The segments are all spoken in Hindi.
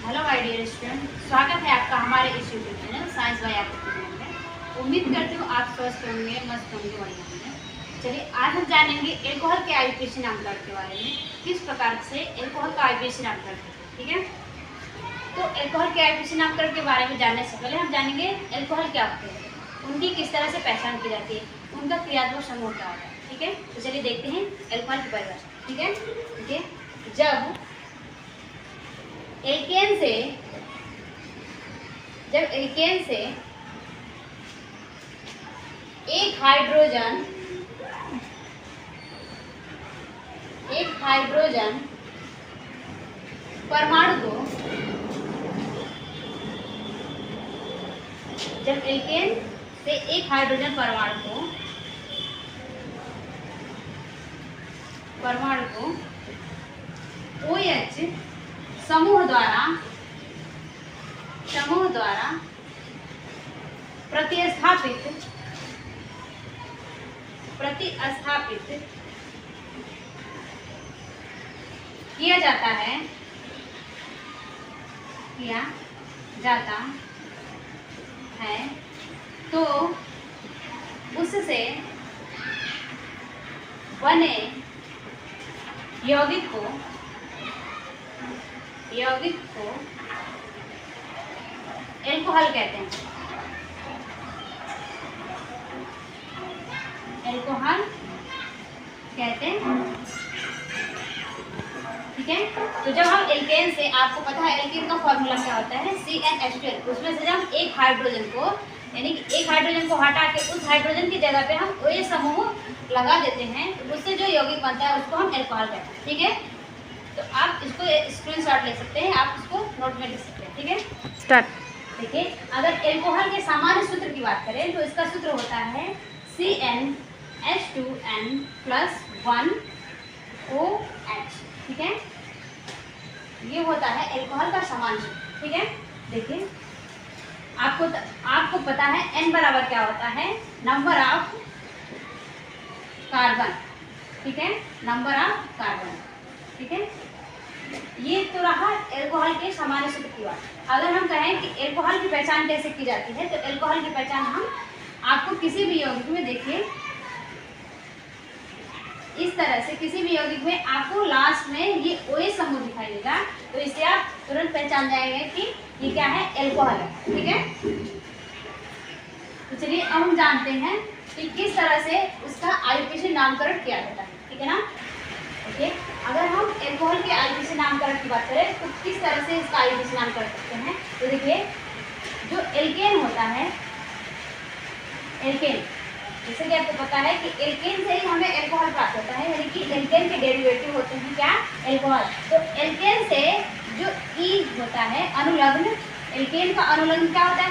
हेलो माय डियर स्टूडेंट, स्वागत है आपका हमारे इस यूट्यूब चैनल साइंस बाय आपके चैनल में। उम्मीद करती हूँ आप स्वस्थ होंगे, मस्त होंगे, बढ़िया होंगे। चलिए आज हम जानेंगे एल्कोहल के आईयूपीएसी नामकरण के बारे में, किस प्रकार से एल्कोहल का आईयूपीएसी नामकरण करते हैं। ठीक है, तो एल्कोहल के आईयूपीएसी नामकरण के बारे में जानने से पहले हम जानेंगे एल्कोहल क्या होते हैं, उनकी किस तरह से पहचान की जाती है, उनका क्रियात्मक समूह क्या होता है। ठीक है, तो चलिए देखते हैं एल्कोहल की परिभाषा। ठीक है, देखिए जब एल्केन से एक हाइड्रोजन परमाणु को OH समूह द्वारा प्रतिस्थापित किया जाता है तो उससे बने यौगिक को एल्कोहल कहते हैं। ठीक है, तो जब हम एल्केन से, आपको पता है एल्केन का फॉर्मूला क्या होता है, CnH2, उसमें से जब हम एक हाइड्रोजन को, यानी कि एक हाइड्रोजन को हटा के उस हाइड्रोजन की जगह पे हम OH समूह लगा देते हैं, तो उससे जो यौगिक बनता है उसको हम एल्कोहल कहते हैं। ठीक है, तो आप इसको स्क्रीनशॉट ले सकते हैं, आप इसको नोट में लिख सकते हैं। ठीक है, स्टार्ट। देखिए अगर एल्कोहल के सामान्य सूत्र की बात करें तो इसका सूत्र होता है CnH2n+1OH। ठीक है, ये होता है एल्कोहल का सामान्य सूत्र। ठीक है, देखिए आपको पता है N बराबर क्या होता है, नंबर ऑफ कार्बन। ठीक है, नंबर ऑफ कार्बन। ठीक है, ये तो रहा एल्कोहल के सामान्य सूत्र की बात। अगर हम कहें कि एल्कोहल की पहचान कैसे की जाती है, तो एल्कोहल की पहचान हम आपको किसी भी यौगिक में, देखिए इस तरह से किसी भी यौगिक में आपको लास्ट में ये OH समूह दिखाई देगा, तो इससे आप तुरंत पहचान जाएंगे कि ये क्या है, एल्कोहल है। ठीक है, तो चलिए अब हम जानते हैं कि किस तरह से उसका आईयूपीएसी नामकरण किया जाता है। ठीक है ना, ओके, अगर हम एल्कोहल के आईयूपीएसी नामकरण की बात करें तो किस तरह से इसका आईयूपीएसी नाम कर सकते हैं। तो देखिए जो एल्केन होता है, एल्केन, जैसे कि आपको पता है कि एल्केन से ही हमें एल्कोहल प्राप्त होता है, यानी कि एल्केन के डेरिवेटिव होते हैं क्या, एल्कोहल। तो एल्केन से जो E होता है अनुलग्न, एल्केन का अनुलग्न क्या होता है,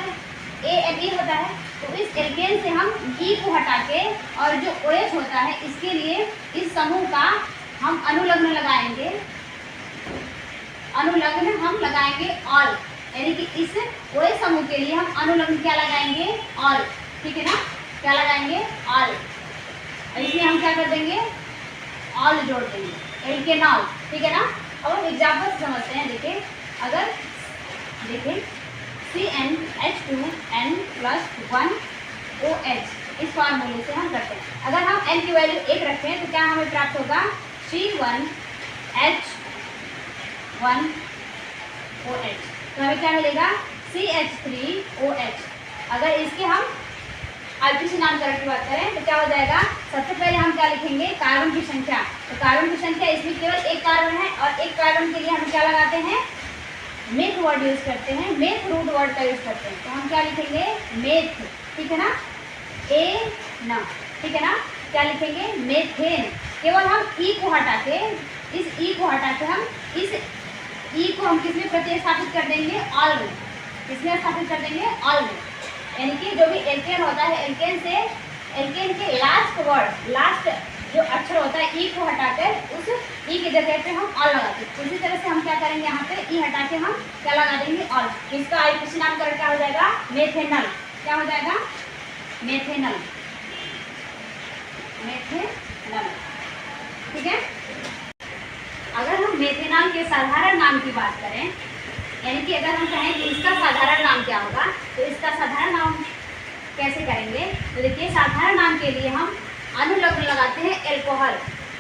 ANE होता है। तो इस एल्केन से हम E को हटा के और जो OH होता है इसके लिए इस समूह का हम अनुलग्न लगाएंगे, हम लगाएंगे ऑल, यानी कि इस OH समूह के लिए हम अनुलग्न क्या लगाएंगे, ऑल। ठीक है ना, क्या लगाएंगे, ऑल, और इसलिए हम क्या कर देंगे, ऑल जोड़ देंगे, एल्केनॉल। ठीक है ना, अब हम एग्जाम्पल समझते हैं। देखिए अगर CnH2n+1OH इस फार्मूले से हम करते हैं। अगर हम n की वैल्यू 1 रखें तो क्या हमें प्राप्त होगा, C1H1OH, तो हमें क्या मिलेगा, CH3OH। अगर इसके हम आईयूपीएसी नामकरण की बात करें तो क्या हो जाएगा, सबसे पहले हम क्या लिखेंगे, कार्बन की संख्या। तो कार्बन की संख्या, इसमें केवल एक कार्बन है और एक कार्बन के लिए हम क्या लगाते हैं, मेथ वर्ड यूज करते हैं, मेथ रूट वर्ड का यूज करते हैं। तो हम क्या लिखेंगे, मेथ। ठीक है ना, ठीक है ना, क्या लिखेंगे, मेथेन। केवल हम E को हटा के, इस E को हटा के हम इस E को हम किसमें प्रतिस्थापित कर देंगे, ऑल में। किसमें स्थापित कर देंगे, ऑल में। यानी कि जो भी एल्केन होता है, एल्केन से, एल्केन के लास्ट जो अक्षर होता है E को हटाकर उस E की जगह पे हम ऑल लगाते हैं। उसी तरह से हम क्या करेंगे, यहाँ पे E हटा के हम क्या लगा देंगे, ऑल। इसका आईयूपीएसी नामकरण क्या हो जाएगा, मेथेनल। क्या हो जाएगा, मेथेनल। ठीक है, अगर हम मेथेनॉल के साधारण नाम की बात करें, यानी कि अगर हम कहें कि इसका साधारण नाम क्या होगा, तो इसका साधारण नाम कैसे करेंगे, तो देखिए साधारण नाम के लिए हम अनुलग्न लगाते हैं एल्कोहल,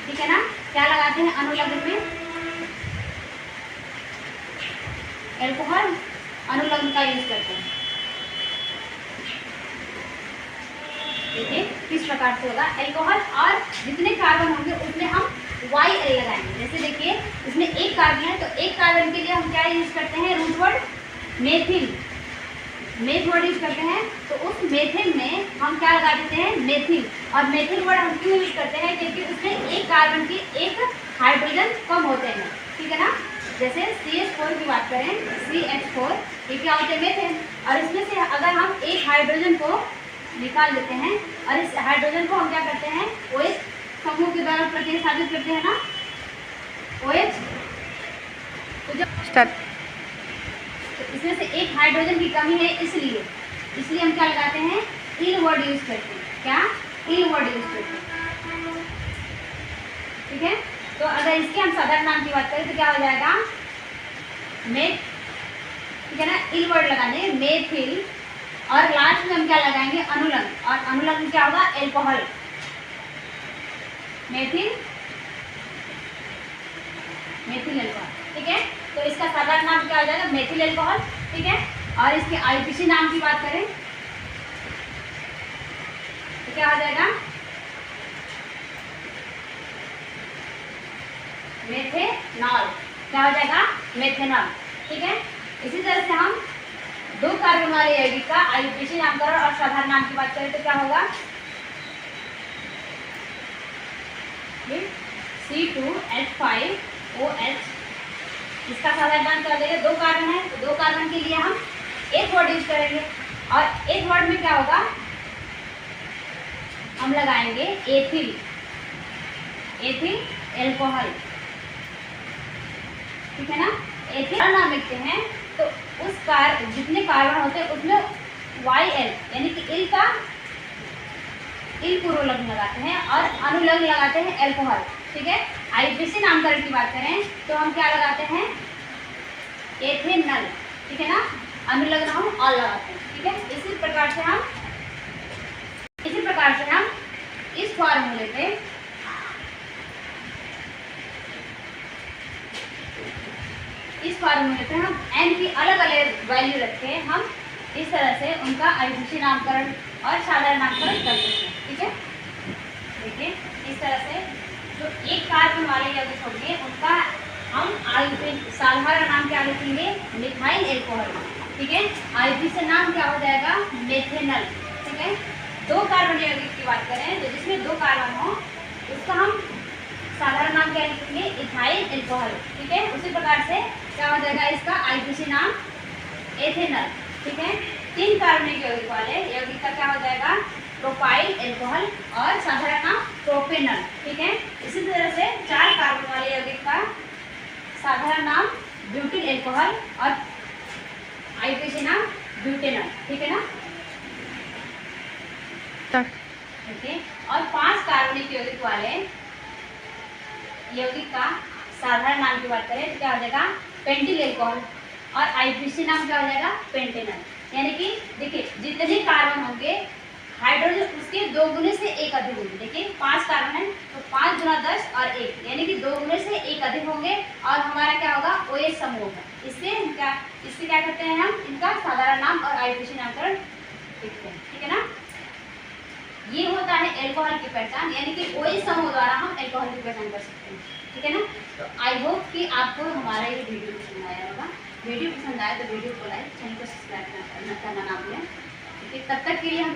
ठीक है ना। क्या लगाते हैं अनुलग्न में, एल्कोहल अनुलग्न का यूज करते हैं। देखिए किस प्रकार से होगा, एल्कोहल और जितने कार्बन होंगे उसमें हम YL लगाएंगे। जैसे देखिए इसमें एक कार्बन है, तो एक कार्बन के लिए हम क्या यूज करते हैं, root word methyl, meth word use करते हैं। तो उस मेथिल में हम क्या लगा देते हैं, मेथिल। और मेथिल वर्ड हम क्यों यूज करते हैं, क्योंकि उसमें एक कार्बन की एक हाइड्रोजन कम होते हैं, ठीक है ना। जैसे CH4 की बात करें, CH4 ये क्या होते हैं, मेथिल। और इसमें से अगर हम एक हाइड्रोजन को निकाल लेते हैं और इस हाइड्रोजन को हम क्या करते हैं, OH समूह के द्वारा प्रतिस्थापित करते हैं ना, OH। तो जब इसमें से एक हाइड्रोजन की कमी है, इसलिए हम क्या लगाते हैं, इल वर्ड यूज करते हैं। क्या, इल वर्ड यूज करते हैं, ठीक है। तो अगर इसके हम साधारण नाम की बात करें तो क्या हो जाएगा, मेथ, ठीक है ना, इल वर्ड लगाने मेथिल। और लास्ट में हम क्या लगाएंगे, अनुलग्न। और अनुलग्न क्या होगा, एल्कोहल, मेथिल एल्कोहल, ठीक है। तो इसका साधारण नाम क्या हो जाएगा, मेथिल एल्कोहल, ठीक है। और इसके IUPAC नाम की बात करें तो क्या हो जाएगा, मेथेनॉल, क्या हो जाएगा, मेथेनॉल, ठीक है। इसी तरह से हम दो कार्बन वाले यौगिक का IUPAC नामकरण और साधारण नाम की बात करें तो क्या होगा, C2H5OH। इसका साधारण नाम क्या हो जाएगा, दो कार्बन है तो दो कार्बन के लिए हम एक वर्ड यूज करेंगे। और एक वर्ड में क्या होगा, हम लगाएंगे एथिल एल्कोहल, ठीक है ना। एथिल नाम लिखते हैं तो उस जितने कार्बन होते हैं उसमें YL यानी कि इल पूर्वलग्न लगाते हैं और अनुलग्न लगाते हैं एल्कोहल, ठीक है। IUPAC नामकरण की बात करें तो हम क्या लगाते हैं, एथेनॉल, ठीक है ना। अनुलग्न हम ऑल लगाते हैं, ठीक है। इसी प्रकार से हम इस फॉर्मूले पे हम n की अलग अलग वैल्यू रखे, हम इस तरह से उनका IUPAC नामकरण और साधारण नामकरण कर सकते हैं, ठीक है। देखिए इस तरह से जो एक कार्बन वाले यौगिक होंगे उनका हम साधारण नाम क्या लिखेंगे, मिथाइल एल्कोहल, ठीक है। IUPAC नाम क्या हो जाएगा, मेथेनॉल, ठीक है। दो कार्बन यौगिक की बात करें तो जिसमें दो कार्बन हो उसका हम साधारण नाम क्या लिखेंगे, इथाइल एल्कोहल, ठीक है। उसी प्रकार से क्या हो जाएगा, इसका IUPAC नाम एथेनॉल, ठीक है। तीन कार्बनिक यौगिक वाले यौगिक का क्या हो जाएगा, प्रोपाइल एल्कोहल और साधारण नाम प्रोपेनॉल, ठीक है। इसी तरह से चार कार्बन वाले यौगिक का साधारण नाम ब्यूटिल एल्कोहल और IUPAC नाम ब्यूटेनॉल, ठीक है ना। देखिए और पांच कार्बनिक यौगिक वाले यौगिक का साधारण नाम की बात करें तो क्या हो जाएगा, पेंटिल एल्कोहल और IUPAC नाम क्या हो जाएगा, पेंटेनॉल। यानी कि देखिए जितने कार्बन होंगे हाइड्रोजन उसके दो गुने से एक अधिक होंगे। देखिए 5 कार्बन है तो 5 गुना 10 और 1 यानी कि 2 गुने से एक अधिक होंगे और हमारा क्या होगा, OH समूह होगा। इससे क्या करते हैं हम, इनका साधारण नाम और IUPAC नामकरण लिखते हैं, ठीक है ना। ये होता है एल्कोहल की पहचान, यानी कि OH समूह द्वारा हम एल्कोहल की पहचान कर सकते हैं, ठीक है ना। तो आई होप कि आपको हमारा ये वीडियो पसंद आया होगा। वीडियो पसंद आया तो वीडियो को लाइक, चैनल को सब्सक्राइब करना ना भूलें। तब तक के लिए हम